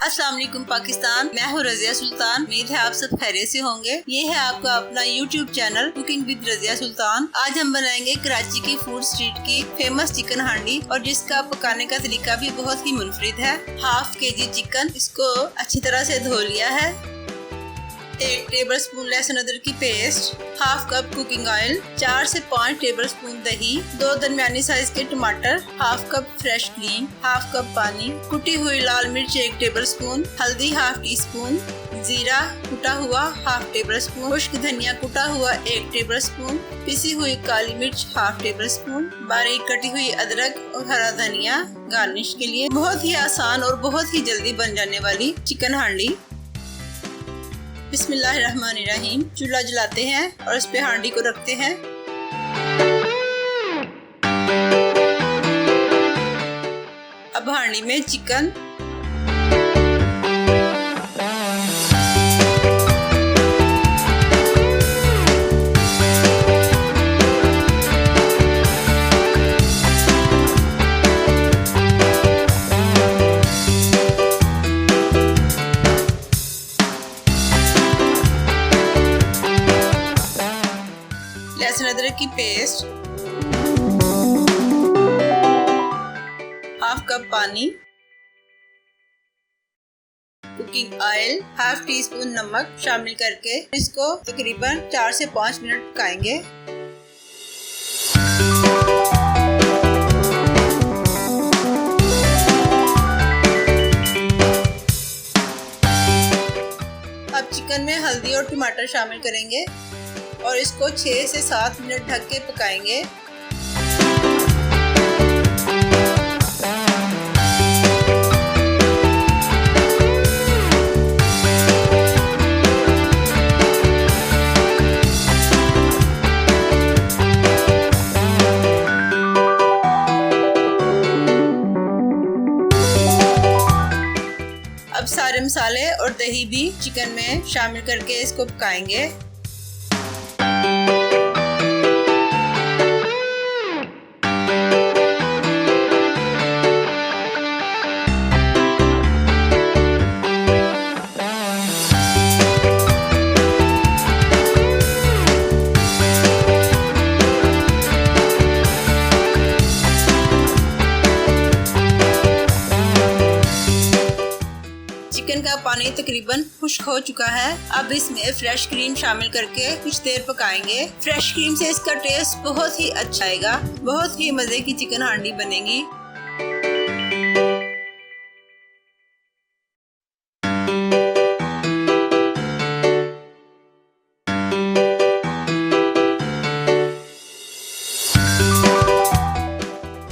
अस्सलाम वालेकुम पाकिस्तान, मैं हूँ रज़िया सुल्तान। उम्मीद है आप सब खैरियत से होंगे। ये है आपका अपना YouTube channel cooking with Razia Sultan. आज हम बनाएंगे कराची की फूड स्ट्रीट की फेमस चिकन हांडी और जिसका पकाने का तरीका भी बहुत ही मुनफरिद है। हाफ केजी चिकन, इसको अच्छी तरह से धो लिया है। 1 टेबलस्पून लहसुन अदरक की paste, half cup cooking oil, 4 से 5 टेबलस्पून दही, 2 दरमियानी साइज के टमाटर, half cup fresh cream, half cup पानी, कुटी हुई लाल मिर्च 1 टेबलस्पून, हल्दी हाफ टी स्पून, जीरा कुटा हुआ हाफ टेबलस्पून, खुश्क धनिया कुटा हुआ 1 टेबलस्पून, पिसी हुई काली मिर्च हाफ टेबलस्पून, बारीक कटी हुई अदरक और हरा धनिया गार्निश के लिए। बहुत ही आसान और बहुत ही जल्दी बन जाने वाली चिकन हांडी। बिस्मिल्लाहिर्रहमानिर्रहीम। चूल्हा जलाते हैं और इस पे हांडी को रखते हैं। अब हांडी में चिकन, लहसुन अदरक की पेस्ट, हाफ कप पानी, cooking oil, half tea spoon नमक शामिल करके इसको तकरीबन 4 से 5 मिनट पकाएंगे। अब चिकन में हल्दी और टमाटर शामिल करेंगे और इसको 6 से 7 मिनट ढक के पकाएंगे। अब सारे मसाले और दही भी चिकन में शामिल करके इसको पकाएंगे। चिकन का पानी तकरीबन खुश्क हो चुका है। अब इसमें फ्रेश क्रीम शामिल करके कुछ देर पकाएंगे। फ्रेश क्रीम से इसका टेस्ट बहुत ही अच्छा आएगा। बहुत ही मजे की चिकन हांडी बनेगी।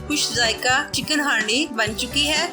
खुश जायका चिकन हांडी बन चुकी है।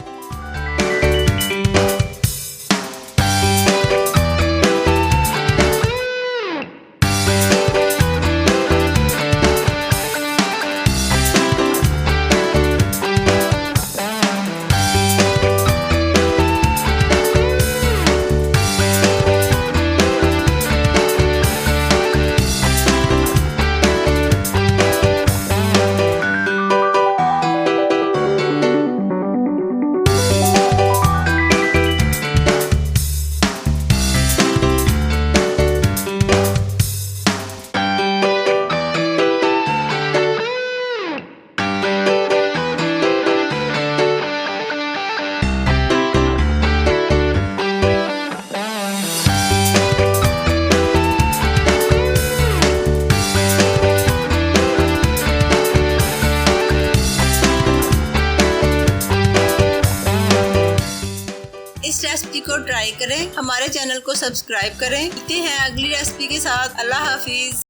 इस रेसिपी को ट्राई करें, हमारे चैनल को सब्सक्राइब करें। मिलते हैं अगली रेसिपी के साथ। अल्लाह हाफिज।